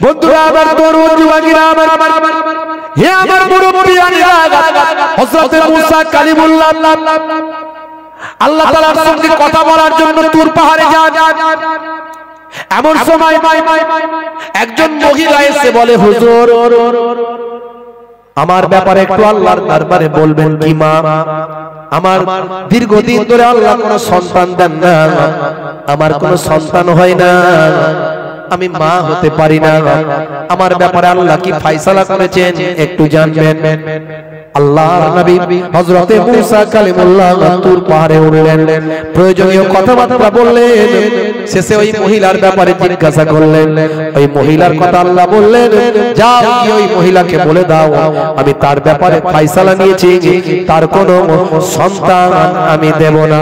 বন্ধুরা আমার তরুণ যুবকেরা আমার হে আমার মুরব্বিয়ানেরা হযরত মুসা কালিমুল্লাহ আল্লাহ তাআলার সঙ্গে কথা বলার জন্য তুর পাহাড়ে যান। এমন সময় একজন মহিলা এসে বলে, হুজুর আমার ব্যাপারে একটু আল্লাহর দরবারে বলবেন কি মা? আমার দীর্ঘদিন ধরে আল্লাহ কোনো সন্তান দেন না, আমার কোনো সন্তান হয় না, আমি মা হতে পারি না, আমার ব্যাপারে আল্লাহ কি ফয়সালা করেছেন একটু জানবেন। আল্লাহর নবী হযরতে মুসা কালিমুল্লাহ তুর পাহাড়ে উঠলেন, প্রয়োজনীয় কথাবার্তা বললেন, শেষে ওই মহিলার ব্যাপারে জিজ্ঞাসা করলেন। ওই মহিলার কথা আল্লাহ বললেন, যাও গিয়ে ওই মহিলাকে বলে দাও আমি তার ব্যাপারে ফয়সালা নিয়েছি, তার কোনো সন্তান আমি দেব না।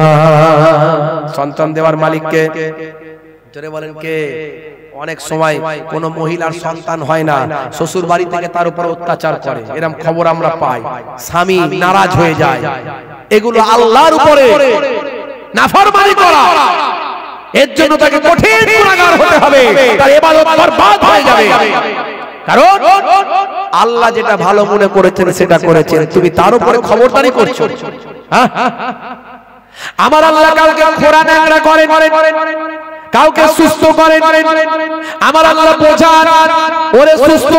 সন্তান দেওয়ার মালিক কে? জোরে বলেন কে? অনেক সময় কোন মহিলার সন্তান হয় না, শ্বশুর বাড়ি থেকে তার উপর অত্যাচার করে, এরকম খবর আমরা পাই, স্বামী নারাজ হয়ে যায়, এগুলো আল্লাহর উপরে নাফরমানি করা, এর জন্য তাকে কঠিন গুনাহগার হতে হবে, তার ইবাদত বরবাদ হয়ে যাবে। কারণ আল্লাহ যেটা ভালো মনে করেছেন সেটা করেছেন, তুমি তার উপরে খবরদারি করছো। হ্যাঁ, আমার আল্লাহ কাউকে খোরা ন্যাংরা করেন, কাউকে সুস্থ করেন। আমার আল্লাহ বোঝান, ওরে সুস্থ,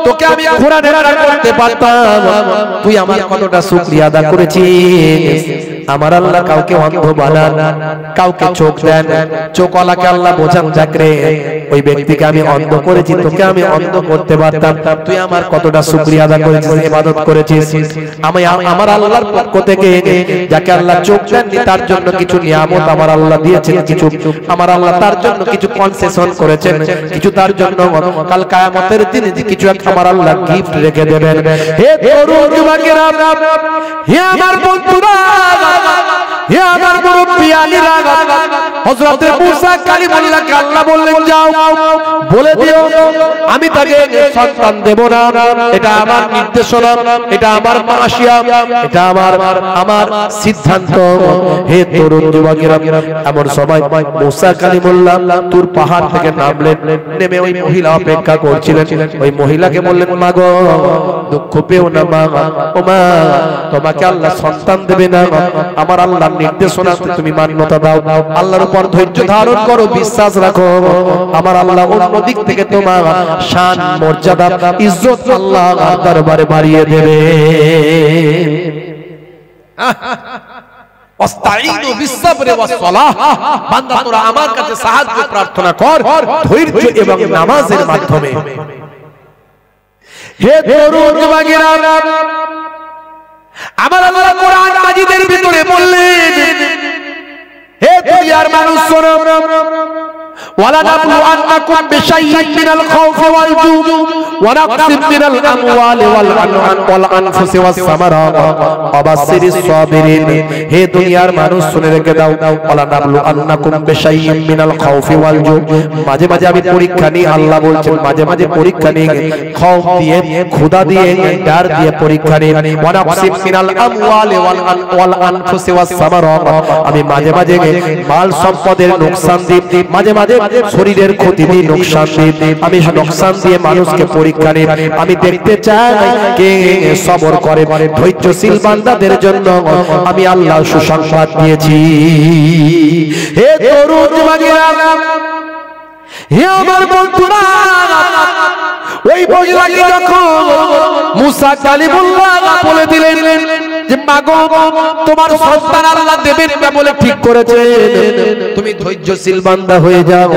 তোকে আমি খোরা ন্যাংরা করতে পারতাম, তুই আমার কতটা শুকরিয়া আদা করেছিস। আমার আল্লাহ কাউকে অন্ধ বানান, কাউকে চোখ দেন, চোখওয়ালাকে আল্লাহ বোঝান, যাকরে ওই ব্যক্তিকে আমি অন্ধ করেছি, তোকে আমি অন্ধ করতে পারতাম, তুই আমার কতটা শুকরিয়া আদা করেছিস, ইবাদত করেছিস। আমি আমার আল্লাহর পক্ষ থেকে যাকে আল্লাহ চোখ দেননি তার জন্য কিছু নিয়ামত আমার আল্লাহ দিয়েছেন, কিছু আমার আল্লাহ তার জন্য কিছু কনসেশন করেছেন, কিছু তার জন্য কাল কিয়ামতের দিনে কিছু আমার আল্লাহ গিফট রেখে দেবেন। হে তরুণ যুবকেরা, হে আমার বন্ধুরা, হে আমার মুরব্বিয়ানেরা, হযরত মুসা কালিমুল্লাহকে আল্লাহ বললেন, যাও বলে দিও আমি তাকে সন্তান দেব না, এটা আমার নির্দেশনা, এটা আমার মাসিয়া, এটা আমার সিদ্ধান্ত। হে তরুণ যুবকেরা, এমন সময় মুসা কালিমুল্লাহ তুর পাহাড় থেকে নামলেন, নেমে ওই মহিলা অপেক্ষা করছিলেন। ওই মহিলাকে বললেন, মা গো দুঃখ পেও না মা, ও মা তোমাকে আল্লাহ সন্তান দেবে না, আমার আল্লাহর নির্দেশনা তুমি মান্যতা দাও, আল্লাহর উপর ধৈর্য ধারণ করো, বিশ্বাস রাখো, আমার আল্লাহ অন্য দিক থেকে তোমার শান মর্যাদা ইজ্জত আল্লাহ দরবারে বাড়িয়ে দেবে। আস্তাঈনু বিসসবরি ওয়াসসালাহ, বান্দা তোরা আমার কাছে সাহায্য প্রার্থনা কর ধৈর্য এবং নামাজের মাধ্যমে। হে তরুণ যুবকেরা, আমার আল্লাহ কোরআন মাজিদের ভিতরে বললেন, হে দুনিয়ার মানুষ শোনো, ولنبلونكم بشيء من الخوف والجوع ونقص من الأموال والأنفس والثمرات وبشر الصابرين। হে দুনিয়ার মানুষ শুনে রেখে দাও, ولنبلونكم بشيء من الخوف والجوع, মাঝে মাঝে আমি পরীক্ষা নিই, আল্লাহ বলছেন মাঝে মাঝে পরীক্ষা নিই, খৌফ দিয়ে, ক্ষুধা দিয়ে, ডর দিয়ে পরীক্ষা নিই, ونقص من الأموال والأنفس والثمرات, আমি মাঝে মাঝে মাল সম্পদের লোকসান দিই, মাঝে মাঝে শরীরের ক্ষতি দিয়ে লোকসান দিই, আমি লোকসান দিয়ে মানুষকে পরীক্ষা নিই। আমি দেখতে চাই কে সবর করে, ধৈর্যশীল বান্দাদের জন্য আমি আল্লাহ সুসংবাদ দিয়েছি। হে তরুণ যুবকেরা, হে আমার বন্ধুরা, ওই মহিলাকে যখন মুসা কালিমুল্লাহ বলে দিলেন যে মাগো তোমার সন্তান আল্লাহ দেবেন না বলে ঠিক করেছে, তুমি ধৈর্যশীল বান্দা হয়ে যাও,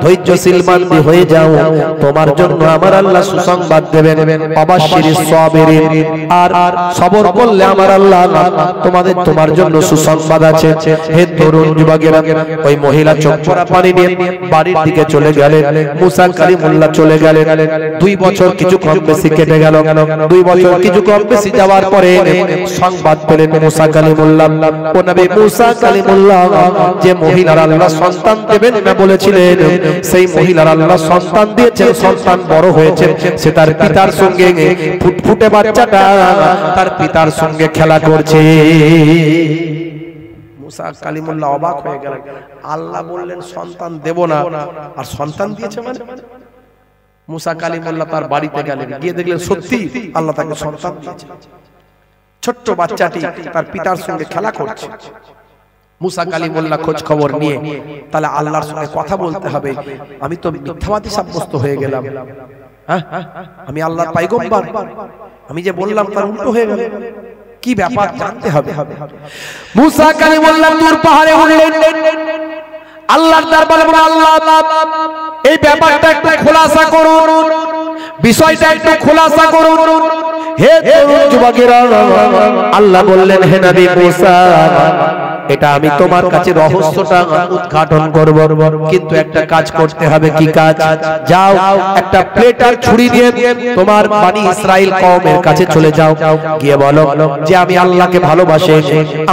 ধৈর্যশীল বান্দি হয়ে যাও, তোমার জন্য আমার আল্লাহ সুসংবাদ দেবেন, অবাশশিরিস সাবিরিন, আর সবর করলে আমার আল্লাহ তোমার জন্য সুসংবাদ আছে। হে তরুণ যুবকেরা, ওই মহিলা চোখ ভরা পানি নিয়ে বাড়ির দিকে চলে গেলেন, মুসা কালিমুল্লাহ চলে গেলেন। 2 বছর কিছু কম বেশি কেটে গেল, 2 বছর কিছু কম বেশি যাওয়ার পরে সংবাদ পেলেন মুসা কালিমুল্লাহ, ও নবী মুসা কালিমুল্লাহ যে মহিলার আল্লাহ সন্তান দেবেন না বলেছিলেন, সেই মহিলার আল্লাহ সন্তান দিয়েছেন, সন্তান বড় হয়েছে, সে তার পিতার সঙ্গে ফুটফুটে বাচ্চাটা তার পিতার সঙ্গে খেলা করছে। মুসা কালিমুল্লাহ অবাক হয়ে গেলেন, আল্লাহ বললেন সন্তান দেব না, আর সন্তান দিয়েছে মানে মুসা কালিমুল্লাহ তার বাড়িতে গেলেন, গিয়ে দেখলেন সত্যি আল্লাহ তাকে সন্তান দিয়েছে। ছোট্ট বাচ্চাটি তার পিতার সঙ্গে খেলা করছে। মুসা কালিমুল্লাহ খোঁজ খবর নিয়ে, তাহলে আল্লাহর সঙ্গে কথা বলতে হবে, আমি তো মিথ্যাবাদী সাব্যস্ত হয়ে গেলাম, আমি আল্লাহর পয়গম্বর, আমি যে বললাম তার উল্টো হয়ে গেল, কি ব্যাপার জানতে হবে। মুসা কালিমুল্লাহ তুর পাহাড়ে উঠলেন, আল্লাহর দরবারে বললেন, আল্লাহ এই ব্যাপারটা একটু খোলাসা করুন, বিষয়টা একটু খোলাসা করুন। হে তরুণ যুবকেরা, আল্লাহ বললেন, হে নবী মুসা, এটা আমি তোমার কাছে রহস্যটা উদ্ঘাটন করব, কিন্তু একটা কাজ করতে হবে। কি কাজ? যাও একটা প্লেট আর ছুরি দিয়ে তোমার বনি ইসরাইল কওমের কাছে চলে যাও, গিয়ে বলো যে আমি আল্লাহকে ভালোবাসি,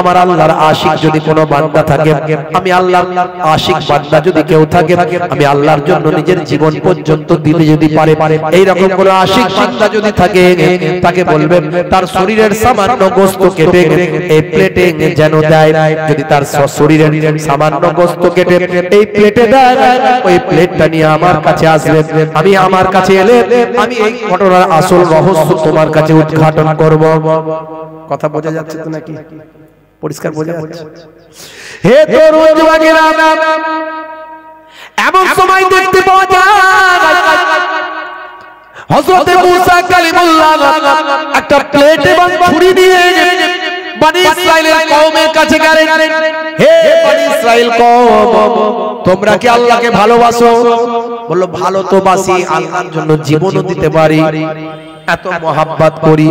আমার আল্লাহর আশিক যদি কোনো বান্দা থাকে, আমি আল্লাহর আশিক বান্দা যদি কেউ থাকে, আমি আল্লাহর জন্য নিজের জীবন পর্যন্ত দিতে যদি পারে, এই রকম কোনো আশিক বান্দা যদি থাকে, তাকে বলবেন তার শরীরের সামান্য গোশত কেটে এই প্লেটে যেন দেয়। যদি তার শরীরের সামান্য গোশত কেটে এই প্লেটে দেয়, ওই প্লেটটা নিয়ে আমার কাছে আসবে, আমি আমার কাছে এলে আমি এই ঘটনার আসল রহস্য তোমার কাছে উদ্ঘাটন করব। কথা বোঝা যাচ্ছে তো নাকি? পরিষ্কার বোঝা যাচ্ছে? হে তরুণ যুবকেরা, এমন সময় দেখতে পাওয়া যায় হযরত মুসা কালিমুল্লাহ একটা প্লেট এবং ছুরি নিয়ে বনি ইসরাইলের কওমের কাছে গেলেন। হে বনি ইসরাইল কওম, তোমরা কি আল্লাহকে ভালোবাসো? বলল, ভালো তো বাসি, আল্লাহর জন্য জীবনও দিতে পারি, এত মহাব্বত করি।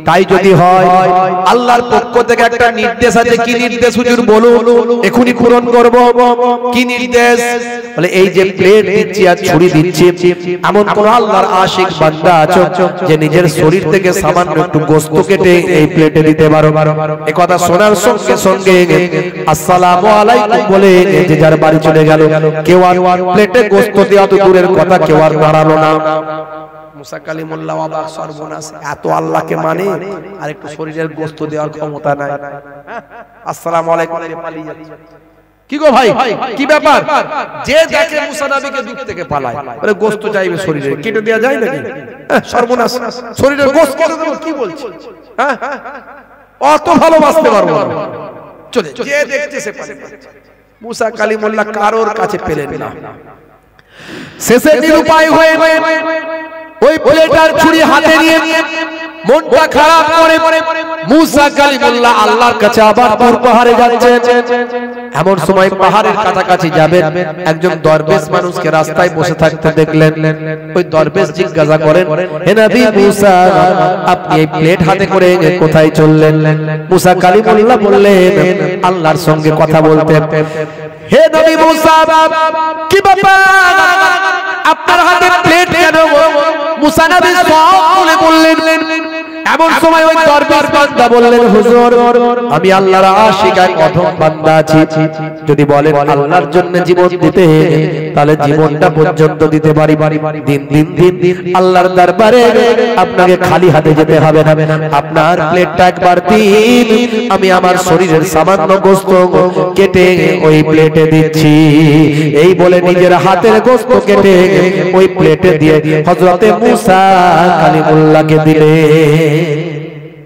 তাই যদি হয়, আল্লাহর পক্ষ থেকে একটা নির্দেশ আছে। কি নির্দেশ হুজুর বলুন, এখনি পূরণ করব। কি নির্দেশ? বলে, এই যে প্লেট দিচ্ছি আর ছুরি দিচ্ছি, এমন কোন আল্লাহর আশিক বান্দা আছো যে নিজের শরীর থেকে সামান্য একটু গোশত কেটে এই প্লেটে দিতে পারো? এই কথা শোনার সঙ্গে সঙ্গে আসসালামু আলাইকুম বলে যে যার বাড়ি চলে গেল। কেউ আর প্লেটে গোশত দেওয়া তো দূরের কথা, কেউ আর দাঁড়ালো না। মুসা কালিমুল্লাহ অবাক, সর্বনাশ, এত আল্লাহকে মানে আর একটু শরীরের গোশত দেওয়ার ক্ষমতা নাই। আসসালামু আলাইকুম পালিয়ে যাচ্ছে। কি গো ভাই, কি ব্যাপার? যে দেখে মুসা নবীকে দূর থেকে পালায়, আরে গোশত চাইবে শরীরে, কেটে দেওয়া যায় নাকি? সর্বনাশ, শরীরের গোশত কেটে দেব, কি বলছিস? হ্যাঁ, অত ভালোবাসতে পারবো না। চলে যে দেখছে সে পালিয়ে যাচ্ছে। মুসা কালিমুল্লাহ কারোর কাছে পেলেন না। শেষে নিরুপায় হয়ে ওই প্লেটার ছুরি হাতে নিয়ে মনটা খারাপ করে মুসা কালিমুল্লাহ আল্লাহর কাছে আবার তুর পাহাড়ে যাচ্ছেন। এমন সময় পাহাড়ের কাছাকাছি যাবেন, একজন দরবেশ মানুষকে রাস্তায় বসে থাকতে দেখলেন। ওই দরবেশ জিজ্ঞাসা করেন, হে নবী মুসা, আপনি এই প্লেট হাতে করে কোথায় চললেন? মুসা কালিমুল্লাহ বললেন, আল্লাহর সঙ্গে কথা বলতে। হে নবী মুসা, কি ব্যাপার, আপনার হাতে প্লেট কেন? মুসা নবী সব খুলে বললেন। এমন সময় ওই দরবেশ বান্দা বললেন, হুজুর, আমি আল্লাহর আশিক এক অধম বান্দা আছি, যদি বলেন আল্লাহর জন্য জীবন দিতে, তাহলে জীবনটা পর্যন্ত দিতে পারি। দিন দিন দিন দিন আল্লাহর দরবারে আপনাকে খালি হাতে যেতে হবে না। আপনার প্লেটটা একবার দিন, আমি আমার শরীরের সামান্য গোশত কেটে ওই প্লেটে দিচ্ছি। এই বলে নিজের হাতের গোশত কেটে ওই প্লেটে দিয়ে হযরতে মুসা কালিমুল্লাহকে দিলে।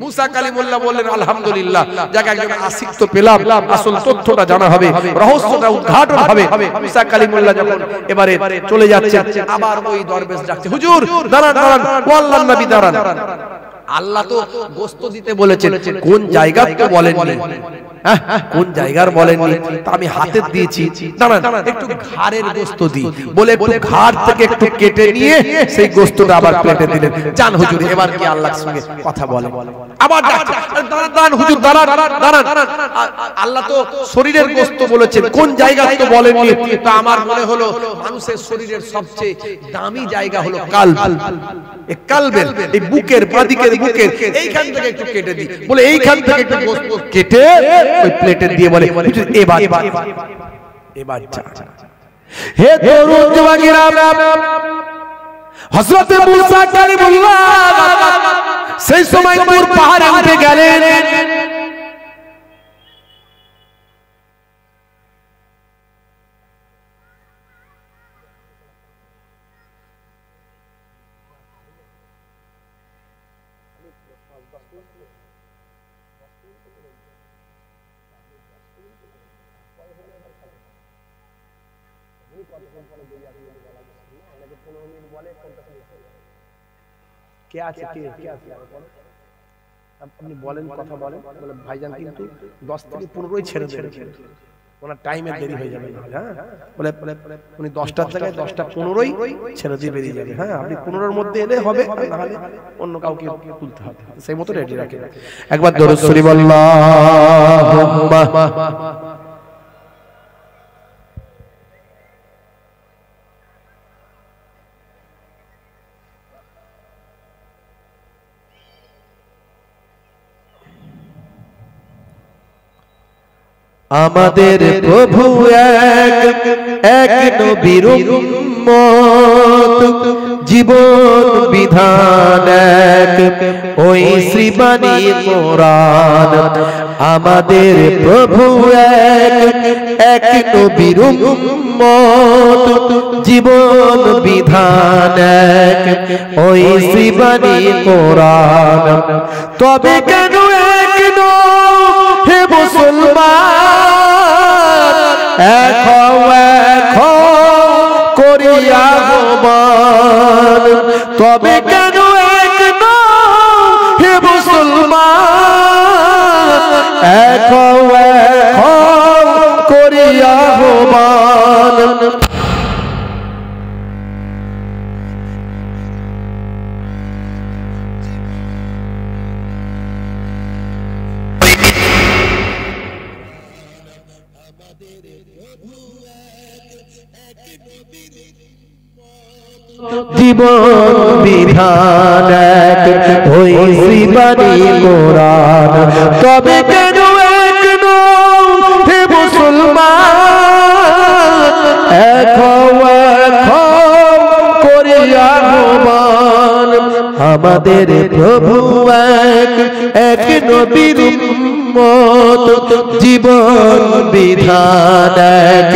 মুসা কালিমুল্লাহ বললেন, আলহামদুলিল্লাহ, যাকে একজন আশিক তো পেলাম, আসল তথ্যটা জানা হবে, রহস্যটা উদ্ঘাটন হবে। মুসা কালিমুল্লাহ যখন এবারে চলে যাচ্ছে, আবার ওই দরবেশ ডাকছে, হুজুর দাঁড়ান দাঁড়ান, ও আল্লাহর নবী দাঁড়ান। আল্লাহ তো গোশত দিতে বলেছেন, কোন জায়গা তো বলেননি, কোন জায়গার বলেননি, তা আমি হাতে দিয়েছি। দাঁড়ান, একটু ঘাড়ের গোশত দিই বলে একটু ঘাড় থেকে একটু কেটে নিয়ে সেই গোশতটা আবার প্লেটে দিলেন। জান হুজুর, এবার কি আল্লাহর সঙ্গে কথা বলে? আবার দাঁড়ান হুজুর, দাঁড়ান দাঁড়ান, আল্লাহ তো শরীরের গোশত বলেছেন, কোন জায়গা তো বলেননি। তা আমার মনে হলো মানুষের শরীরের সবচেয়ে দামি জায়গা হলো কালব, এই কালবের এই বুকের বাদিকের বুকের এইখান থেকে একটু কেটে দিই বলে এইখান থেকে একটু গোশত কেটে ওই প্লেটে দিয়ে বলে, এবার এবার হে তরুণ যুবকেরা, হযরত মুসা কালিমুল্লাহ সেই সময় তুর পাহাড়ে উঠে গেলেন। কে আছে কে কে আছে আপনি বলেন, কথা বলেন। বলে ভাইজান কিন্তু 10 থেকে 15ই ছেড়ে দেন, ওনার টাইমে দেরি হয়ে যাবে। হ্যাঁ, বলে উনি 10টার জায়গায় 10টা 15ই ছেড়ে দিয়ে বেরিয়ে যাবে। হ্যাঁ, আপনি 15এর মধ্যে এলে হবে, না হলে অন্য কাউকে তুলতে হবে, সেই মতো রেডি রাখেন। একবার দরুদ শরীফ আল্লাহুম্মা আমাদের প্রভু এক এক নবীর উম্মত, জীবন বিধান এক ওই শ্রীবাণী কোরআন। আমাদের প্রভু এক এক নবীর উম্মত, জীবন বিধান এক ওই শ্রীবাণী কোরআন। তবে কেন এক হে মুসলমান, এক করিয়া আহ্বান। তবে কেন এক হে মুসলমান, এক করিয়া আহ্বান। জীবন বিধান এক ওই শ্রীবাণী কোরআন। তবে কেন এক হে মুসলমান, এক করিয়া আহ্বান। আমাদের প্রভু এক এক নবীর উম্মত, জীবন বিধান এক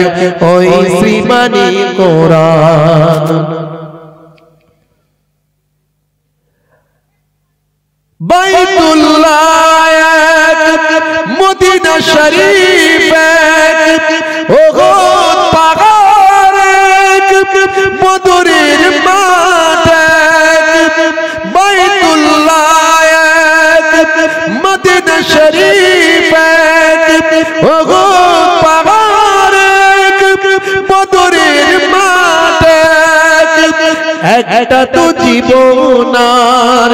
ওই শ্রীবাণী কোরআন। বাইতুল্লাহ এক, মদিনা শরীফ এক, ওহদ পাহাড় এক, বদরের মাঠ এক। বাইতুল্লাহ এক, মদিনা শরীফ এক, ওহদ পাহাড় এক, বদরের মাঠ এক। একটা তো জীবন আর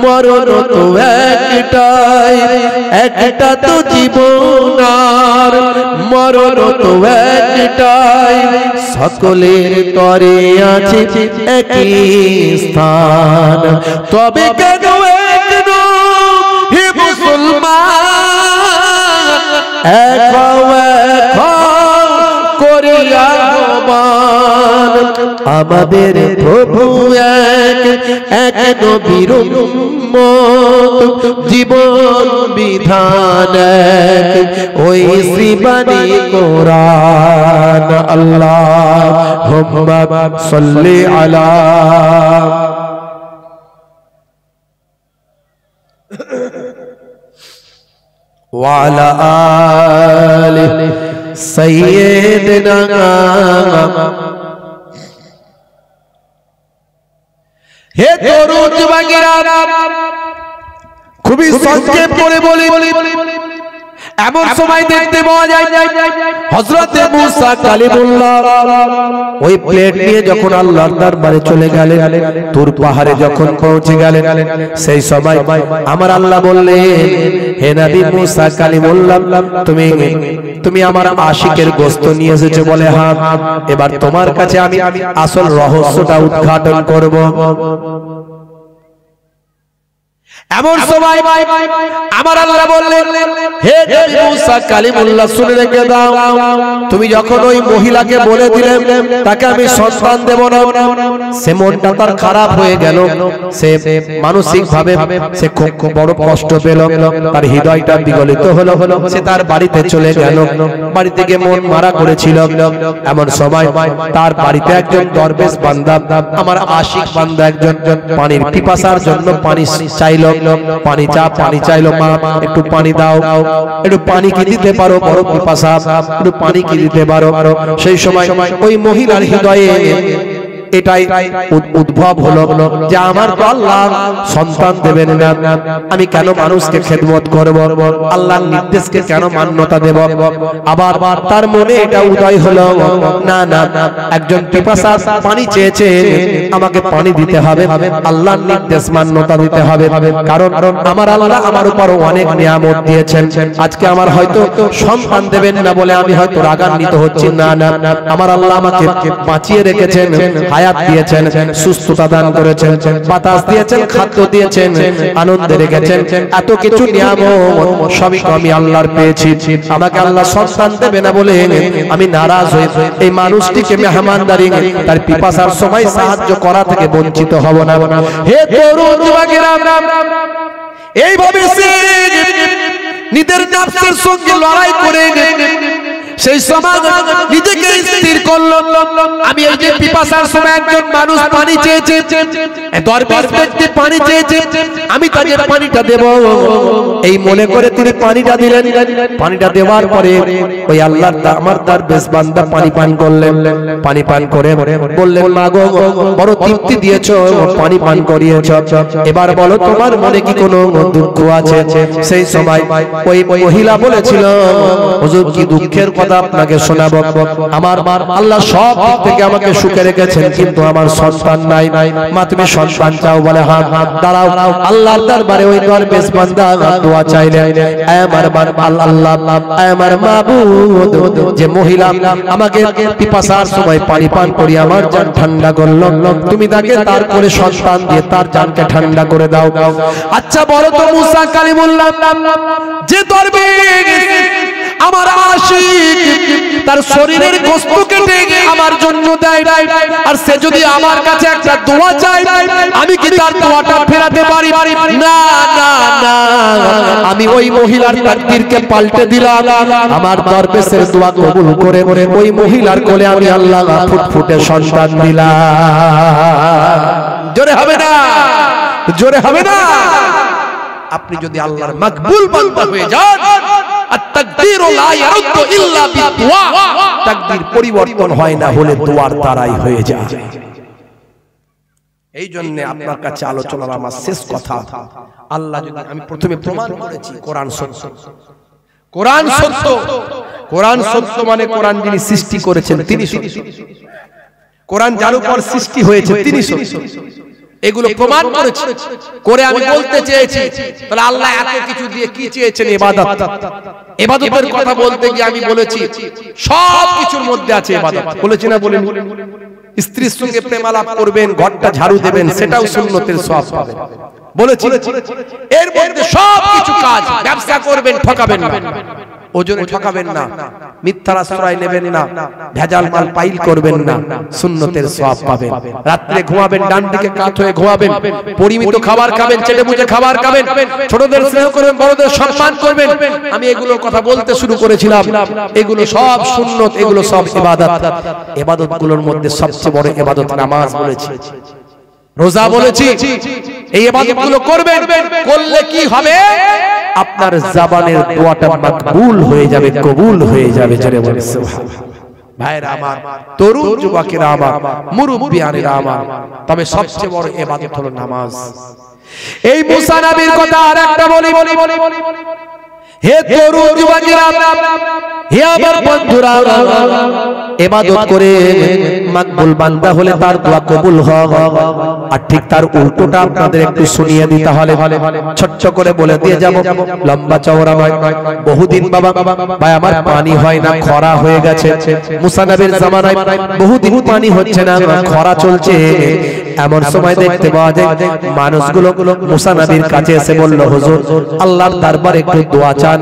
মরণ তো একটাই, একটা তো জীবন আর মরণ তো একটাই। সকলের তরে আছে একই স্থান। তবে কেন এক হে মুসলমান, এক করিয়া আহ্বান। আমাদের প্রভু এক এক নবীর উম্মত, জীবন বিধান এক ওই শ্রীবাণী কোরআন। আল্লাহুম্মা সাল্লি আলা ওয়া আলা আলি সাইয়্যিদিনা। হে তরুণ যুবকেরা, খুবই সংক্ষেপ করে বলি, এমন সময় দেখতে পাওয়া যায় হযরতে মুসা কালিমুল্লাহ ওই প্লেট নিয়ে যখন আল্লাহর দরবারে চলে গেলেন, তুর পাহাড়ে যখন পৌঁছে গেলেন, সেই সময় আমার আল্লাহ বললেন, হে নবী মুসা কালিমুল্লাহ, তুমি আমার আশিকের গোশত নিয়ে এসেছো? বলে হ্যাঁ। এবার তোমার কাছে আমি আসল রহস্যটা উদ্ঘাটন করব। এমন সময় আমার আল্লাহ বললেন, হে নবী মুসা কালিমুল্লাহ, শুনে রেখে দাও, তুমি যখন ওই মহিলাকে বলে দিলে তাকে আমি সন্তান দেব না, সে মনটা তার খারাপ হয়ে গেল, সে মানসিক ভাবে সে খুব বড় কষ্ট পেল, তার হৃদয়টা বিগলিত হলো, সে তার বাড়িতে চলে গেল, বাড়ি থেকে মন মারা করেছিল। এমন সময় তার বাড়িতে একজন দরবেশ বান্দা, আমার আশিক বান্দা একজন পানির পিপাসার জন্য পানি চাইল। পানি চাইলো, মা একটু পানি দাও, একটু পানি কি দিতে পারো, বড় পিপাসা, একটু পানি কি দিতে পারো। সেই সময় ওই মহিলার হৃদয়ে এটাই উদ্ভব হলো যে আমার তো আল্লাহ সন্তান দেবেন না, আমি কেন মানুষকে খেদমত করব, আল্লাহর নির্দেশকে কেন মান্যতা দেব। আবার তার মনে এটা উদয় হলো, না না, একজন পিপাসা পানি চেয়েছে, আমাকে পানি দিতে হবে, আল্লাহর নির্দেশ মান্যতা দিতে হবে। কারণ আমার আল্লাহ আমার উপর অনেক নিয়ামত দিয়েছেন। আজকে আমার হয়তো সন্তান দেবেন না বলে আমি হয়তো রাগান্বিত হচ্ছি, না না, আমার আল্লাহ আমাকে বাঁচিয়ে রেখেছেন, হায়াত দিয়েছেন, সুস্থতা দান করেছেন, বাতাস দিয়েছেন, খাদ্য দিয়েছেন, আনন্দে রেখেছেন, এত কিছু নিয়ামত সবই আমি আল্লাহর পেয়েছি। আমাকে আল্লাহ সন্তান দেবে না বলে আমি নারাজ হয়ে এই মানুষটিকে মেহমানদারি, তার পিপাসার সময় সাহায্য করা থেকে বঞ্চিত হব না। হে তরুণ যুবকেরা, এইভাবে সে নিজের নফসের সঙ্গে লড়াই করে সেই সময় নিজেকে স্থির করলো, আমি এই যে পিপাসার সময় একজন মানুষ পানি চেয়েছে, দরবেশ ব্যক্তি পানি চেয়েছে, আমি তাকে পানিটা দেব, এই মনে করে তিনি পানিটা দিলেন। পানিটা দেওয়ার পরে ওই আল্লাহর আমার দরবেশ বান্দা পানি পান করলেন। পানি পান করে বললেন, মা গো, বড় তৃপ্তি দিয়েছো, পানি পান করিয়েছো, এবার বলো তোমার মনে কি কোনো দুঃখ আছে? সেই সময় ওই মহিলা বলেছিল, হুজুর কি দুঃখের কথা আপনাকে শোনাবো, আমার আল্লাহ সব দিক থেকে আমাকে সুখে রেখেছেন, কিন্তু আমার সন্তান নাই। মা তুমি সন্তান চাও? বলে হ্যাঁ। দাঁড়াও, আল্লাহর দরবারে ওই দরবেশ বান্দা দোয়া চাইলেন, আমার আল্লাহ, আমার মাবুদ, যে মহিলা আমাকে পিপাসার সময় পানি পান করি আমার জান ঠান্ডা করলো, তুমি তাকে তারপরে সন্তান দিয়ে তার জানকে ঠান্ডা করে দাও। আচ্ছা বলো তো মুসা কালিমুল্লাহ, যে দরবেশ আমার আশিক তার শরীরের গোশত কেটে আমার জন্য দেয়, আর সে যদি আমার কাছে একটা দোয়া চায়, আমি কি তার দোয়াটা ফেরাতে পারি? না না না, আমি ওই মহিলার তাকদীরকে পাল্টে দিলাম, আমার দরবেশের দোয়া কবুল করে ওই মহিলার কোলে আমি আল্লাহ ফুটফুটে সন্তান দিলাম। জোরে হবে না? জোরে হবে না? আপনি যদি আল্লাহর মকবুল বান্দা হয়ে যান, তাকদীর পরিবর্তন হয় না হলে দোয়ার দ্বারাই হয়ে যায়। এই জন্য আপনার কাছে আলোচনার আমার শেষ কথা, আল্লাহ যদি, আমি প্রথমে প্রমাণ করেছি কোরআন সত্য, কোরআন সত্য, কোরআন সত্য মানে কোরআন যিনি সৃষ্টি করেছেন তিনি সত্য, কোরআন যার উপর সৃষ্টি হয়েছে তিনি সত্য, এগুলো প্রমাণ করেছি করে আমি বলতে চেয়েছি, তাহলে আল্লাহ এত কিছু দিয়ে কি চেয়েছেন? ইবাদত। ইবাদতের কথা বলতে গিয়ে আমি বলেছি সব কিছুর মধ্যে আছে ইবাদত, বলেছি না? বলেন, স্ত্রীর সঙ্গে প্রেম আলাপ করবেন, ঘরটা ঝাড়ু দেবেন, সেটাও সুন্নতের সওয়াব পাবেন, বলেছি। এর মধ্যে সব কিছু কাজ, ব্যবসা করবেন, ঠকাবেন না, ওজনে ঠকাবেন না, মিথ্যার আশ্রয় নেবেন না, ভেজাল মাল পাইল করবেন না, সুন্নতের সওয়াব পাবেন। রাত্রে ঘুমাবেন, ডান দিকে কাত হয়ে ঘুমাবেন, পরিমিত খাবার খাবেন, চেটে মুচে খাবার খাবেন, ছোটদের স্নেহ করবেন, বড়দের সম্মান করবেন। আমি এগুলোর কথা বলতে শুরু করেছিলাম, এগুলো সব সুন্নত, এগুলো সব ইবাদত। ইবাদতগুলোর মধ্যে সবচেয়ে বড় ইবাদত নামাজ বলেছি, রোজা বলেছি। এই ইবাদতগুলো করবেন, করলে কি হবে? আপনার জবানের দোয়াটা মকবুল হয়ে যাবে, কবুল হয়ে যাবে। জোরে বলেন সুবহানাল্লাহ। ভাইরা আমার, তরুণ যুবকেরা আমার, মুরব্বিয়ানেরা আমার, তবে সবচেয়ে বড় ইবাদত হলো নামাজ। এই মুসা নবীর কথা আরেকটা বলি, হে তরুণ যুবকেরা, হে আমার বন্ধুরা, ইবাদত করে মকবুল বান্দা হলে তার দোয়া কবুল হয়। আর ঠিক তার উল্টোটা আপনাদের একটু শুনিয়ে দিতে হলে ছোট্ট করে বলে দিয়ে যাব, লম্বা চওড়া নয়। বহুদিন বাবা ভাই আমার পানি হয় না, খরা হয়ে গেছে। মুসা নবীর জামানায় বহুদিন পানি হচ্ছে না, খরা চলছে। এমন সময় দেখতে পাওয়া যায় মানুষগুলো মুসা নবীর কাছে এসে বলল, হুজুর আল্লাহর দরবারে একটু দোয়া চান,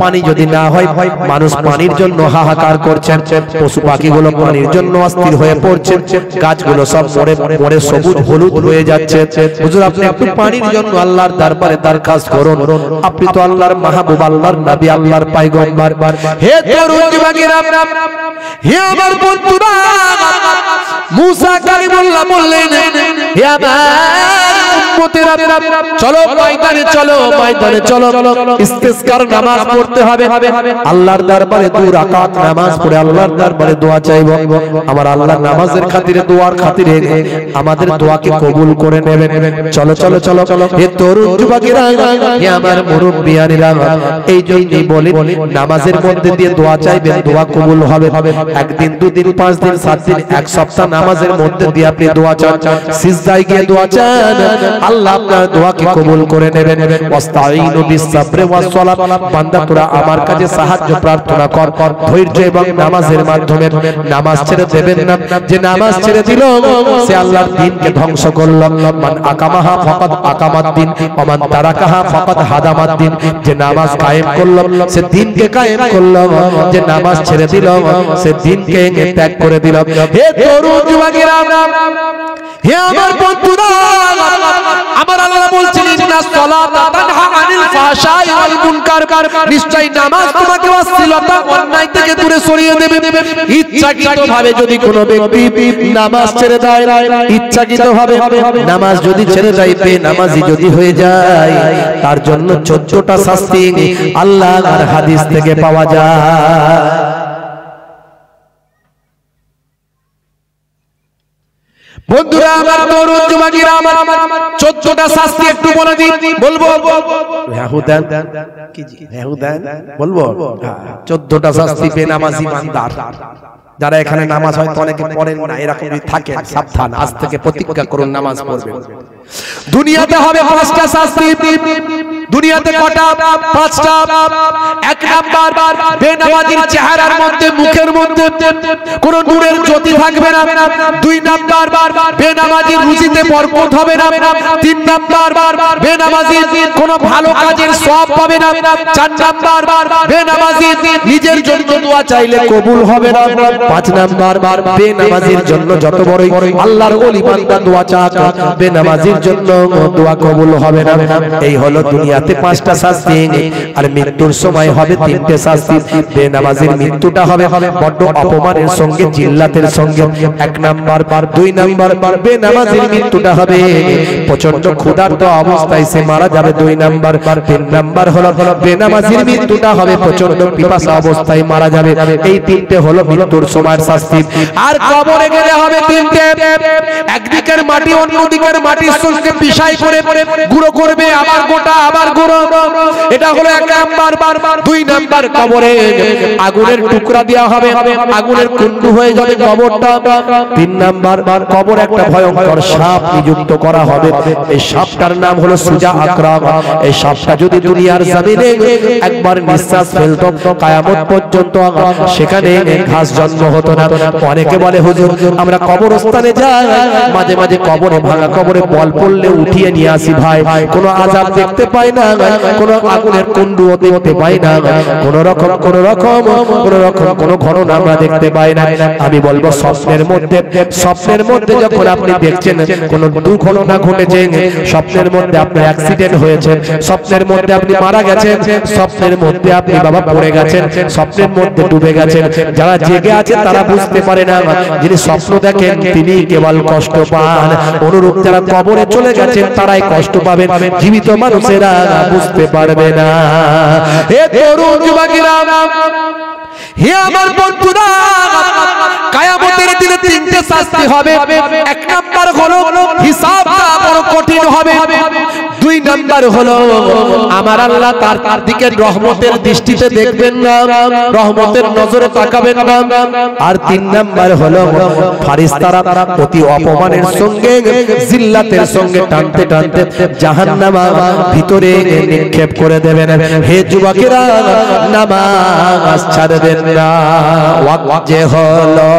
পানি যদি না হয়, মানুষ পানির জন্য হাহাকার করছেন, পশু পাখিগুলো পানির জন্য অস্থির হয়ে পড়ছে, গাছগুলো সব মরে মরে সবুজ হলুদ হয়ে যাচ্ছে। হুজুর আপনি একটু পানির জন্য আল্লাহর দরবারে দরখাস্ত করুন, আপনি তো আল্লাহর মাহবুব, আল্লাহর নবী, আল্লাহর পয়গম্বর। হে তরুণ যুবকেরা, হে আমার বন্ধুরা, মুসা কালিমুল্লাহ বললেন, হে আমার উম্মতেরা চলো ময়দানে চলো, ময়দানে চলো, ইস্তিসকার নামাজ পড়তে হবে। আল্লাহর দরবারে 2 রাকাত নামাজ পড়ে আল্লাহর দরবারে দোয়া চাইবো। আমার আল্লাহ নামাজের খাতিরে, দোয়ার খাতিরে আমাদের দোয়াকে কবুল করে নেবেন। চলো চলো চলো হে তরুণ যুবকেরা, হে আমার মুরব্বিয়ানেরা, এই জন্যই বলি নামাজের মধ্যে দিয়ে দোয়া চাইবেন, দোয়া কবুল হবে। একদিন, 2 দিন, 5 দিন, 7 দিন, 1 সপ্তাহ নামাজের মধ্যে দিয়ে আপনি দোয়া চান, সিজদায় গিয়ে দোয়া চান, আল্লাহ আপনার দোয়াকে কবুল করে নেবেন। ওয়াস্তাঈনু বিস-সাবরি ওয়াস-সালাত, বান্দা তোরা আমার কাছে সাহায্য প্রার্থনা কর, ধৈর্য এবং নামাজের মাধ্যমে। নামাজ ছেড়ে দেবেন না, যে নামাজ ছেড়ে দিল সে আল্লাহর দ্বীনকে ধ্বংস করল। মান আকামাহা ফাকাদ আকামাদ-দ্বীন ওয়া মান তারাকাহা ফাকাদ হাদামাদ-দ্বীন, যে নামাজ কায়েম করল সে দ্বীনকে কায়েম করল, যে নামাজ ছেড়ে দিল সে দ্বীনকে ত্যাগ করে দিল। হে তরুণ যুবকেরা, হে আমার বন্ধুরা, আমার আল্লাহ বলছেন ইন্নাস সালাতা তানহা আনিল ফাহশাই ওয়াল মুনকার, নিশ্চয়ই নামাজ তোমাকে অশ্লীলতা, অন্যায় থেকে দূরে সরিয়ে দেবে। ইচ্ছাকৃতভাবে যদি কোনো ব্যক্তি নামাজ ছেড়ে দেয়, ইচ্ছাকৃতভাবে নামাজ যদি ছেড়ে দেয়, বেনামাজি যদি হয়ে যায়, তার জন্য 14টা শাস্তি আল্লাহর হাদিস থেকে পাওয়া যায়। বন্ধুরা আমার, তরুণ যুবকেরা আমার, 14টা শাস্তি একটু বলে দিন, বলবো? হুদান কি জি, হুদান বলবো? 14টা শাস্তি বেনামাজি বান্দার। যারা এখানে নামাজ হয়তো অনেকে পড়েন না, এরকম যদি থাকেন সাবধান, আজ থেকে প্রতিজ্ঞা করুন নামাজ পড়বেন। দুনিয়াতে হবে 5টা শাস্তি। দুনিয়াতে কটা? 5টা। 1 নাম্বার, বেনামাজির চেহারার মধ্যে, মুখের মধ্যে কোনো নূরের জ্যোতি থাকবে না। 2 নাম্বার, বেনামাজির রুজিতে বরকত হবে না। 3 নাম্বার, বেনামাজি কোনো ভালো কাজের সওয়াব পাবে না। 4 নাম্বার, বেনামাজি নিজের জন্য দোয়া চাইলে কবুল হবে না। 5 নাম্বার, বেনামাজির জন্য যত বড়ই আল্লাহর ওলি বান্দা দোয়া চাক, বেনামাজির জন্য দোয়া কবুল হবে না। এই হলো দুনিয়াতে 5টা শাস্তি। আর মৃত্যুর সময় হবে 3টে শাস্তি। বেনামাজির মৃত্যুটা হবে বড় অপমানের সঙ্গে, জিল্লাতের সঙ্গে, 1 নাম্বার। 2 নাম্বার, বেনামাজির মৃত্যুটা হবে প্রচন্ড ক্ষুধার্ত অবস্থায় সে মারা যাবে, 2 নাম্বার। 3 নাম্বার হলো বেনামাজির মৃত্যুটা হবে প্রচন্ড পিপাসা অবস্থায় মারা যাবে। এই 3টে হলো মৃত্যুর সময়ের শাস্তি। আর কবরে গেলে হবে 3টে। একদিকের মাটি অন্য দিকের মাটির সঙ্গে মিশাই করে গুঁড়ো করবে, আবার গোটা আবার গুঁড়ো। এটা হলো 1 নাম্বার। 2 নাম্বার, কবরে আগুনের টুকরা দেওয়া হবে, আগুনের কুণ্ডু হয়ে যাবে কবরটা। 3 নাম্বার, কবর একটা ভয়ঙ্কর সাপ নিযুক্ত করা হবে। এই সাপটার নাম হলো সুজা আকরাম। এই সাপটা যদি দুনিয়ার জমিনে একবার নিঃশ্বাস ফেলতো, কিয়ামত পর্যন্ত সেখানে ঘাস জন্ম হতো না। অনেকে বলে হুজুর আমরা কবরস্থানে যাই, মাঝে মাঝে কবরে, ভাঙা কবরে বল পড়লে উঠিয়ে নিয়ে আসি ভাই, কোনো আযাব দেখতে পাই না, কোনো আগুনের কুণ্ডুও দেখতে পাই না, কোনো রকম কোনো ঘটনা আমরা দেখতে পাই না। আমি বলবো স্বপ্নের মধ্যে যখন আপনি দেখছেন কোনো দুর্ঘটনা ঘটেছে, স্বপ্নের মধ্যে আপনার অ্যাক্সিডেন্ট হয়েছে, স্বপ্নের মধ্যে আপনি মারা গেছেন, স্বপ্নের মধ্যে আপনি বাবা পড়ে গেছেন, স্বপ্নের মধ্যে ডুবে গেছেন, যারা জেগে আছেন তারা বুঝতে পারে না, যিনি স্বপ্ন দেখেন তিনি কেবল কষ্ট পান। অনুরূপ যারা কবরে চলে গেছেন তারাই কষ্ট পাবেন, জীবিত মানুষেরা বুঝতে পারবে না। হে তরুণ যুবকেরা, হে আমার বন্ধুরা, কিয়ামতের দিনে 3টে শাস্তি হবে। 1 নাম্বার হলো হিসাবটা বড় কঠিন হবে। 2 নাম্বার হলো আমার আল্লাহ তার দিকে রহমতের দৃষ্টিতে দেখবেন না, রহমতের নজরে তাকাবেন না। আর 3 নাম্বার হলো ফেরেশতারা অতি অপমানের সঙ্গে, জিল্লাতের সঙ্গে টানতে টানতে জাহান্নামে ভিতরে নিক্ষেপ করে দেবেন। হে যুবকেরা, নামাজ ছাড়বেন না। ওয়াক্ত যে হলো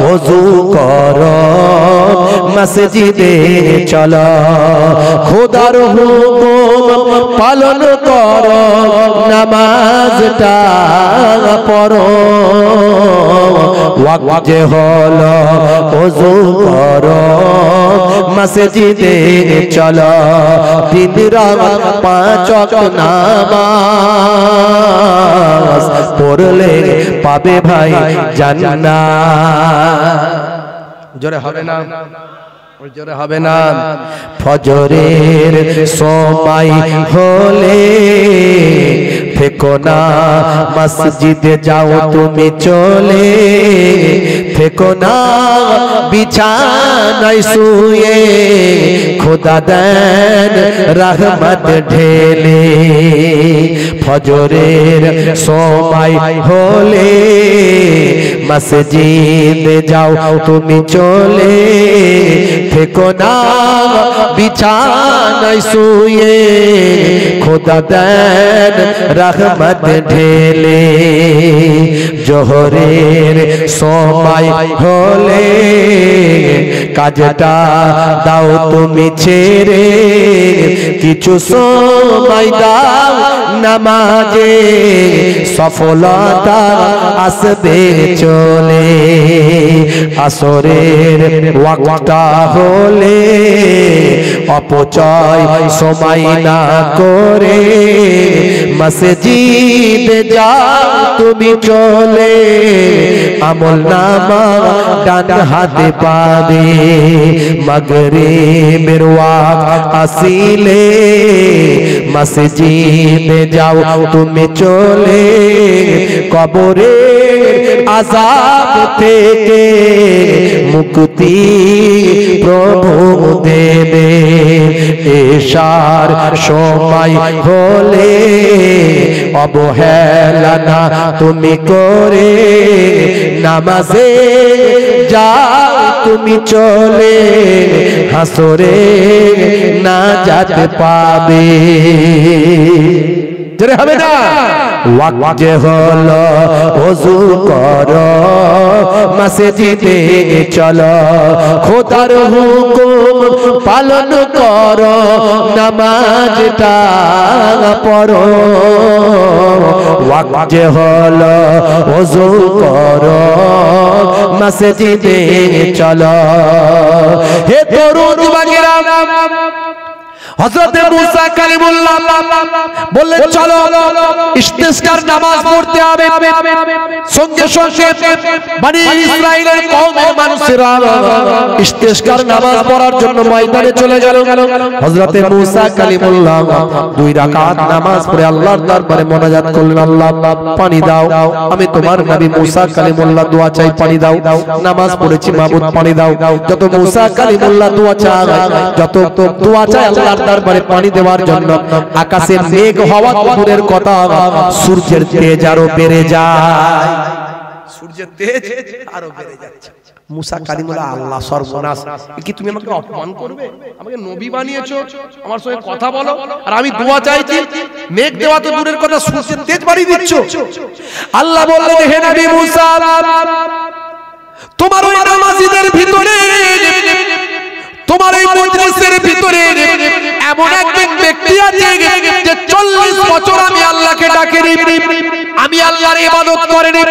ওযু করো, মসজিদে চলো, খোদার হুকুম পালন করো, নামাজটা পড়ো। ওয়াক্ত যে হলো ওযু করো, মসজিদে চলো, 3 রাকাত 5 ওয়াক্ত নামাজ পড়লে পাবে ভাই জান্নাত। জোরে হবে না? জোরে হবে না। ফজরের সময় হলে থেকো না মসজিদে যাও তুমি চলে, থেকো না বিছানায় শুয়ে, খোদা দেন রহমত ঢেলে। ফজরের সময় হলে মসজিদে যাও তুমি চলে, থেকো না বিছানায় শুয়ে, খোদা দেন রহমত ঢেলে। জোহরের সময় হলে কাজটা দাও তুমি ছেড়ে, কিছু সময় দাও নামাজে, সফলতা আসবে চলে। আসরের ওয়াক্তটা হলে অপচয় সময় না করে, মসজিদে যাও তুমি চলে, আমল নামা ডান হাতে পাবে। মাগরিবের ওয়াক্ত আসিলে মসজিদে যাও তুমি চলে, কবরে আযাব থেকে মুক্তি প্রভু দেবে। এশার সময় হলে অবহেলা না তুমি করে, নামাজে যাও তুমি চলে, হাসরে নাজাত পাবে। জোরে হবে না। ওয়াক্ত যে হলো ওযু করো, মসজিদে চলো, খোদার হুকুম পালন করো, নামাজটা পড়ো। ওয়াক্ত যে হলো ওযু করো, মসজিদে চলো। হে তরুণ যুবকেরা, হযরত মুসা কালিমুল্লাহ বললেন চলো ইস্তিসকার নামাজ পড়তে হবে। সঙ্গে সঙ্গে বনি ইসরাইলের কওমের মানুষেরা ইস্তিসকার নামাজ পড়ার জন্য ময়দানে চলে গেল। হযরত মুসা কালিমুল্লাহ 2 রাকাত নামাজ পড়ে আল্লাহর দরবারে মুনাজাত করলেন, আল্লাহ পানি দাও, আমি তোমার নবী মুসা কালিমুল্লাহ দোয়া চাই, পানি দাও। নামাজ পড়েছি মাবুদ পানি দাও। যত মুসা কালিমুল্লাহ দোয়া চায়, যত দোয়া চায় আল্লাহর দরবারে পানি দেওয়ার জন্য, আকাশে মেঘ হওয়া দূরের কথা, সূর্যের তেজ আরো বেড়ে যায়। সূর্যের তেজ আরো বেড়ে যাচ্ছে। মুসা কালিমুল্লাহ, আল্লাহ সর্বনাশ, কি তুমি আমাকে অপমান করবে? আমাকে নবী বানিয়েছো, আমার সঙ্গে কথা বলো, আর আমি দোয়া চাইছি, মেঘ দেওয়া তো দূরের কথা, সূর্যের তেজ বাড়িয়ে দিচ্ছ। আল্লাহ বললেন, হে নবী মুসা, তোমার ওই নামাজীদের ভিতরে, তোমার এই মজলিসের ভিতরে এমন একজন ব্যক্তি আছে যে 40 বছর আমি আল্লাহকে ডাকিনি, আমি আল্লাহর ইবাদত করিনি,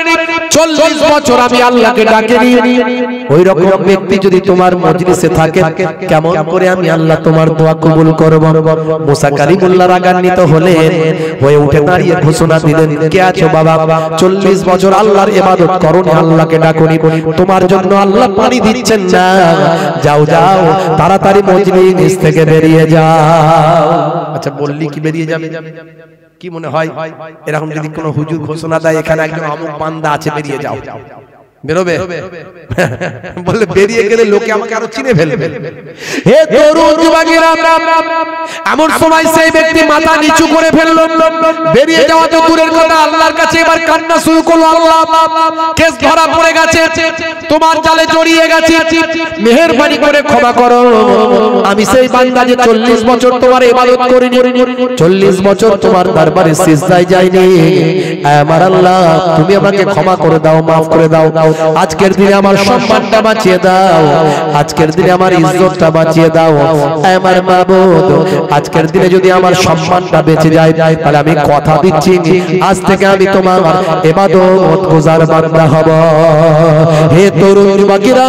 40 বছর আমি আল্লাহকে ডাকিনি। ওই রকম ব্যক্তি যদি তোমার মজলিসে থাকে, কেমন করে আমি আল্লাহ তোমার দোয়া কবুল করব? মুসা কালিমুল্লাহ রাগান্বিত হলেন, হয়ে উঠে দাঁড়িয়ে ঘোষণা দিলেন, কে আছো বাবা, 40 বছর আল্লাহর ইবাদত করোনি, আল্লাহকে ডাকোনি, তোমার জন্য আল্লাহ পানি দিচ্ছেন না, যাও যাও তাড়াতাড়ি মজলিস থেকে বেরিয়ে যাও। আচ্ছা, বললি কি বেরিয়ে যাবে? কি মনে হয় এরকম যদি কোনো হুজুর ঘোষণা দেয়, এখানে একজন অমুক বান্দা আছে, বেরিয়ে যাও, বেরোবে? বললে বেরিয়ে গেলে লোকে আমাকে আরো চিনে ফেলবে। হে তরুণ যুবকেরা, এমন সময় সেই ব্যক্তি মাথা নিচু করে ফেললো, বেরিয়ে যাওয়া তো দূরের কথা, আল্লাহর কাছে এবার কান্না শুরু করলো, আল্লাহ কেস ধরা পড়ে গেছে, তোমার জালে জড়িয়ে গেছে, মেহেরবানি করে ক্ষমা করো। আমি সেই বান্দা যে 40 বছর তোমার ইবাদত করিনি, 40 বছর তোমার দরবারে সিজদায় যাইনি, আমার আল্লাহ তুমি আমাকে ক্ষমা করে দাও, মাফ করে দাও। আজকের দিনে আমার সম্মানটা বাঁচিয়ে দাও, আজকের দিনে আমার ইজ্জতটা বাঁচিয়ে দাও। আমার মাবুদ, আজকের দিনে যদি আমার সম্মানটা বেঁচে যায়, তাহলে আমি কথা দিচ্ছি আজ থেকে আমি তোমার ইবাদত গুজার বান্দা হব। হে তরুণ যুবকেরা,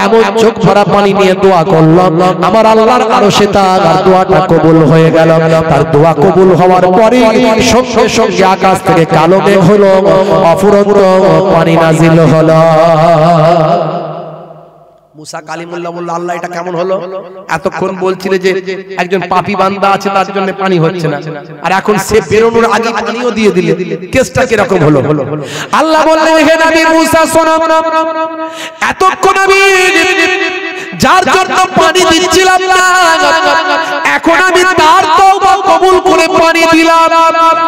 এমন চোখ ভরা পানি নিয়ে দোয়া করলাম, আমার আল্লাহর আরশে তার দোয়াটা কবুল হয়ে গেল। তার দোয়া কবুল হওয়ার পরে সঙ্গে সঙ্গে আকাশ থেকে কালো মেঘ হলো, অফুরন্ত পানি নাজিল হলো। মুসা কালিমুল্লাহ বলল, আল্লাহ এটা কেমন হলো? এতক্ষণ বলছিলে যে একজন পাপী বান্দা আছে তার জন্য পানি হচ্ছে না, আর এখন সে বেরোনোর আগে পানিও দিয়ে দিলে, কেসটা কি রকম হলো? আল্লাহ বললেন, হে নবী মুসা শোনো, এতক্ষণ আমি যার জন্য পানি দিচ্ছিলাম না, এখন আমি তার তওবা কবুল করে পানি দিলাম।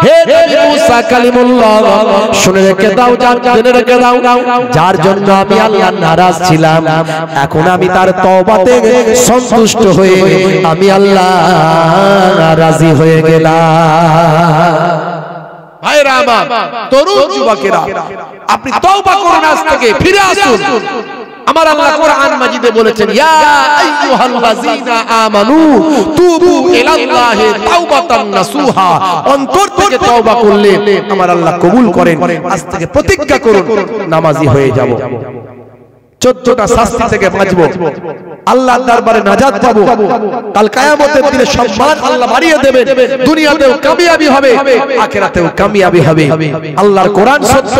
হে নবী মুসা কালিমুল্লাহ, শুনে রেখে দাও, জেনে রেখে দাও, যার জন্য আমি আল্লাহ নারাজ ছিলাম, এখন আমি তার তওবাতে সন্তুষ্ট হয়ে আমি আল্লাহ রাজি হয়ে গেলাম। ভাইরা আমার, তরুণ যুবকেরা, আপনি তওবা করুন, আজ থেকে ফিরে আসুন। আমার আল্লাহ কোরআন মাজিদে বলেছেন, ইয়া আইয়ুহাল্লাযীনা আমানু তুবু ইলাল্লাহি তাওবাতান নাসুহা, অন্তর থেকে তওবা করলে আমার আল্লাহ কবুল করেন। আজ থেকে প্রতিজ্ঞা করুন, নামাজি হয়ে যাব, 14টা শাস্তি থেকে বাঁচবো, আল্লাহর দরবারে নাজাত পাবো, কাল কিয়ামতের দিনে সম্মান আল্লাহ বাড়িয়ে দেবেন, দুনিয়াতেও কামিয়াবি হবে, আখিরাতেও কামিয়াবি হবে। আল্লাহর কোরআন সত্য,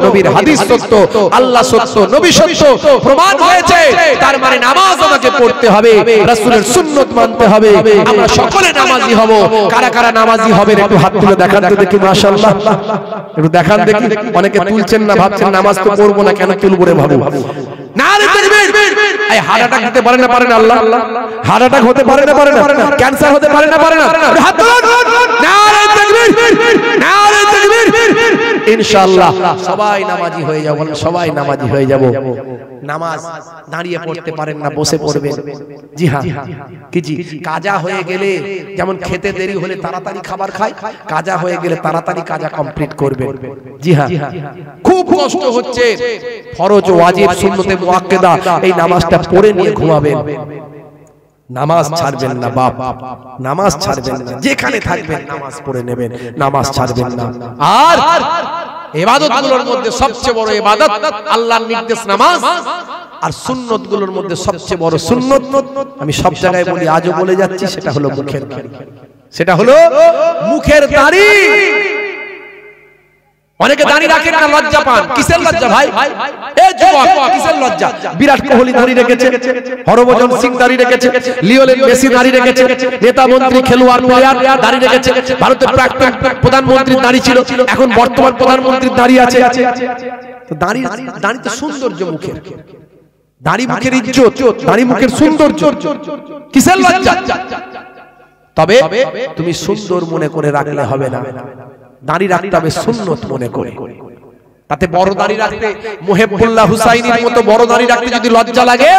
নবীর হাদিস সত্য, আল্লাহ সত্য, নবী সত্য প্রমাণ হয়েছে, তার মানে নামাজ আমাকে পড়তে হবে, রাসূলের সুন্নাত মানতে হবে। আমরা সকলে নামাজি হব। কারা কারা নামাজি হবেন একটু হাত তুলে দেখান তো দেখি, মাশাআল্লাহ, একটু দেখান দেখি। অনেকে তুলছেন না, ভাবছেন নামাজ তো পড়বো না, কেন তুলবো রে ভাবু। নারে তাকবীর! এই হার্ট অ্যাটাক হতে পারে না, পারে না? আল্লাহ, হার্ট অ্যাটাক হতে পারে না, পারে না? ক্যান্সার হতে পারে না, পারে না? হাত তুলুন! নারে তাকবীর! নারে তাকবীর! ইনশাআল্লাহ সবাই নামাজি হয়ে যাব, সবাই নামাজি হয়ে যাব। নামাজ দাঁড়িয়ে পড়তে পারেন না, বসে পড়বেন। জি হ্যাঁ, কি জি, কাজা হয়ে গেলে যেমন খেতে দেরি হলে তাড়াতাড়ি খাবার খায়, কাজা হয়ে গেলে তাড়াতাড়ি কাজা কমপ্লিট করবেন। জি হ্যাঁ, খুব কষ্ট হচ্ছে, ফরজ, ওয়াজিব, সুন্নতে মুআক্কাদা এই নামাজটা পড়ে নিয়ে ঘুমাবেন। নামাজ ছাড়বেন না বাপ, নামাজ ছাড়বেন না, যেখানে থাকবেন নামাজ পড়ে নেবেন, নামাজ ছাড়বেন না। আর ইবাদতগুলোর মধ্যে সবচেয়ে বড় ইবাদত আল্লাহর নির্দেশ নামাজ, আর সুন্নতগুলোর মধ্যে সবচেয়ে বড় সুন্নত, আমি সব জায়গায় বলি, আজও বলে যাচ্ছি, সেটা হলো মুখের দাড়ি। সেটা হলো মুখের দাড়ি। অনেকে দাড়ি রাখেন না, লজ্জা পান। কিসের লজ্জা ভাই? এই যুবক, কিসের লজ্জা? বিরাট কোহলি দাড়ি রেখেছে, হরভজন সিং দাড়ি রেখেছে, লিওনেল মেসি দাড়ি রেখেছে, নেতা মন্ত্রী খেলোয়াড় প্লেয়ার দাড়ি রেখেছে, ভারতের প্রাক্তন প্রধানমন্ত্রীর দাড়ি ছিল, এখন বর্তমান প্রধানমন্ত্রীর দাড়ি আছে। তো দাড়ি, দাড়ি তো সৌন্দর্য মুখের, দাড়ি মুখের ইজ্জত, দাড়ি মুখের সৌন্দর্য। কিসের লজ্জা? তবে তুমি সুন্দর মনে করে রাখলে হবে না, দাড়ি রাখতে হবে সুন্নত মনে করে। তাতে বড় দাড়ি রাখতে, মুহিবুল্লাহ হুসাইনির মতো বড় দাড়ি রাখতে যদি লজ্জা লাগে,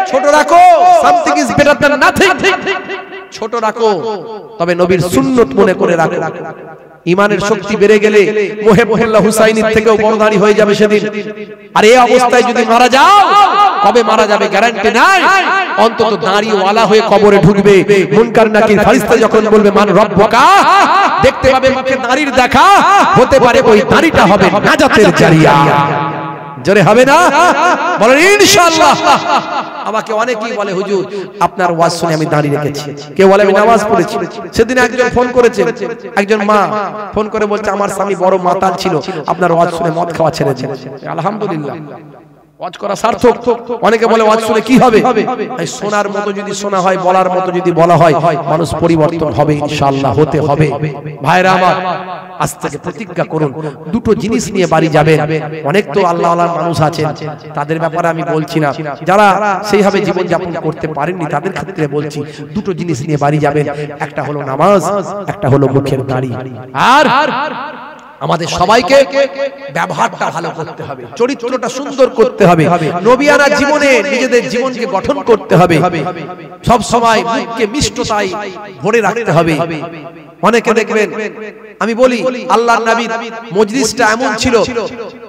ছোট রাখো, something is better than nothing. ছোট রাখো, তবে নবীর সুন্নত মনে করে রাখো। ইমানের শক্তি বেড়ে গেলে মুহিবুল্লাহ হুসাইনির থেকেও বড় দাড়ি হয়ে যাবে সেদিন। আর এই অবস্থায় যদি মারা যাও, কবে মারা যাবে গ্যারান্টি নাই, অন্তত দাড়িওয়ালা হয়ে কবরে ঢুকবে। মুনকার নাকির ফেরেশতা যখন বলবে মান রব্বুকা, দেখতে পাবে মুখে দাড়ির দেখা, হতে পারে ওই দাড়িটা হবে নাজাতের জারিয়া। জোরে হবে না? বলেন ইনশাআল্লাহ। আমাকে অনেকেই বলে, হুজুর আপনার ওয়াজ শুনে আমি দাঁড়িয়ে রেখেছি, কেউ বলে আমি নামাজ পড়েছি। সেদিন একজন ফোন করেছে, একজন মা ফোন করে বলছে আমার স্বামী বড় মাতাল ছিল, আপনার ওয়াজ শুনে মদ খাওয়া ছেড়েছে। আলহামদুলিল্লাহ, ওয়াজ করা সার্থক। অনেকে বলে ওয়াজ শুনে কি হবে? এই শোনার মতো যদি শোনা হয়, বলার মতো যদি বলা হয়, মানুষ পরিবর্তন হবে ইনশাআল্লাহ, হতে হবে। ভাইরা আমার, আজ থেকে প্রতিজ্ঞা করুন, দুটো জিনিস নিয়ে বাড়ি যাবেন। অনেক তো আল্লাহওয়ালা মানুষ আছেন, তাদের ব্যাপারে আমি বলছি না, যারা সেইভাবে জীবন যাপন করতে পারেননি তাদের ক্ষেত্রে বলছি, দুটো জিনিস নিয়ে বাড়ি যাবেন, একটা হলো নামাজ, একটা হলো মুখের দাড়ি। আর আমাদের সবাইকে ব্যবহারটা ভালো করতে হবে, চরিত্রটা সুন্দর করতে হবে, নবিয়ানা জীবনে নিজেদের জীবনকে গঠন করতে হবে, সব সময় মুখকে মিষ্টতায় ভরে রাখতে হবে। অনেকে দেখবেন, আমি বলি আল্লাহর নবীর মজলিসটা এমন ছিল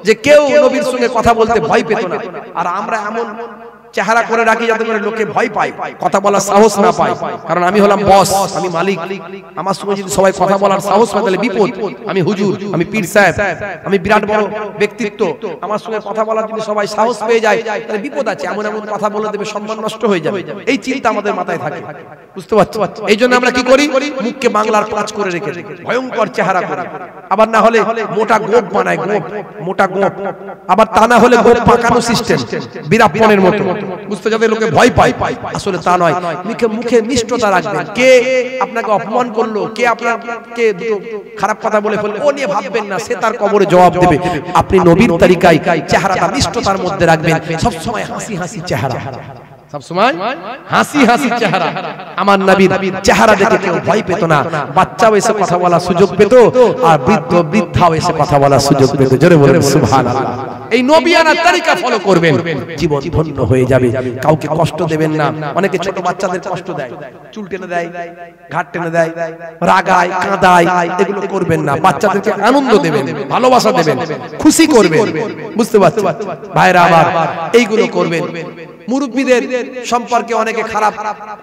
যে কেউ নবীর সঙ্গে কথা বলতে ভয় পেত না, আর আমরা এমন চেহারা করে রাখি যাতে করে লোকে ভয় পায়, কথা বলার সাহস না পায়। কারণ আমি হলাম বস, আমি মালিক, আমার সঙ্গে যদি সবাই কথা বলার সাহস পায় তাহলে বিপদ। আমি হুজুর, আমি পীর সাহেব, আমি বিরাট বড় ব্যক্তিত্ব, আমার সঙ্গে কথা বলার যদি সবাই সাহস পেয়ে যায় তাহলে বিপদ আছে, এমন এমন কথা বলে দেবে, সম্মান নষ্ট হয়ে যাবে। এই চিন্তা আমাদের মাথায় থাকে, বুঝতে পারছো? এই জন্য আমরা কি করি, মুখকে বাংলার পাঁচ করে রেখে ভয়ঙ্কর চেহারা করে, আবার না হলে মোটা গোপ বানায়, গোপ, মোটা গোপ, আবার তা না হলে গোপ পাকানো সিস্টেম, বীরাপ্পনের মতো। বুঝতে যাতে লোকে ভয় পায়, আসলে তা নয়। মুখে মুখে মিষ্টতা রাখবেন। কে আপনাকে অপমান করলো, কে আপনাকে দুটো খারাপ কথা বলে ফেললো, ও নিয়ে ভাববেন না, সে তার কবরে জবাব দেবে। আপনি নবীর তরিকায় চেহারাটা মিষ্টতার মধ্যে রাখবেন, সব সময় হাসি হাসি চেহারা, সব সময় হাসি হাসি চেহারা। আমার নবীর চেহারা দেখে কেউ ভয় পেত না, বাচ্চাও এসে কথা বলার সুযোগ পেত, আর বৃদ্ধ বৃদ্ধাও এসে কথা বলার সুযোগ পেত। জোরে বলেন সুবহানাল্লাহ। এই নবিয়ানার তরিকা ফলো করবেন, জীবন ধন্য হয়ে যাবে। কাউকে কষ্ট দেবেন না। অনেকে ছোট বাচ্চাদের কষ্ট দেয়, চুল টেনে দেয়, ঘাট টেনে দেয়, রাগায়, কাঁদায়, এগুলো করবেন না। বাচ্চাদেরকে আনন্দ দেবেন, ভালোবাসা দেবেন, খুশি করবেন। বুঝতে পারছেন ভাইরা আমার? এইগুলো করবেন। মুরব্বিদের সম্পর্কে অনেকে খারাপ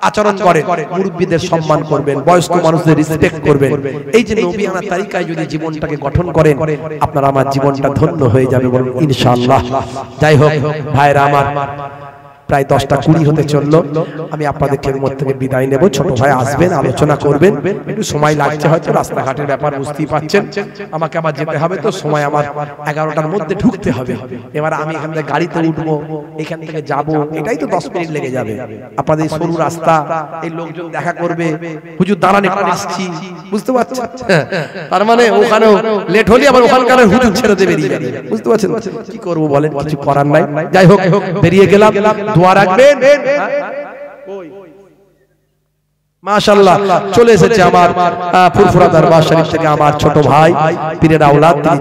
আচরণ করে, মুরব্বিদের সম্মান করবেন, বয়স্ক মানুষদের রেসপেক্ট করবেন। এই যে নবিয়ানা তরিকায় যদি জীবনটাকে গঠন করেন, আপনার আমার জীবনটা ধন্য হয়ে যাবে বলুন ইনশাআল্লাহ। যাই হোক ভাইরা আমার, প্রায় 10টা 20 হতে চললো। আমি আপনাদের খেদমত থেকে বিদায় নেব। ছোট ভাই আসবেন, আলোচনা করবেন। একটু সময় লাগছে হয়তো, রাস্তাঘাটের ব্যাপার বুঝতেই পাচ্ছেন। আমাকে আবার যেতে হবে, তো সময় আমার 11টার মধ্যে ঢুকতে হবে। এবার আমি এখান থেকে গাড়িতে উঠবো, এখান থেকে যাব, এটাই তো 10 মিনিট লেগে যাবে। আপনাদের সরু রাস্তা, এই লোকজন দেখা করবে, হুজুর দাঁড়ান একটু আসছি, বুঝতে পারছেন? তার মানে ওখানেও লেট হলে আবার ওখানকার হুজুর ছেড়ে দেবে, বুঝতে পারছেন? কি করবো বলেন, কিছু করার নাই। যাই হোক, বেরিয়ে গেলাম। দোয়া রাখবেন। মাশাআল্লাহ, চলে এসেছে আমার ফুরফুরা দরবার শরীফ থেকে আমার ছোট ভাই পীরের আওলাদ, তিনি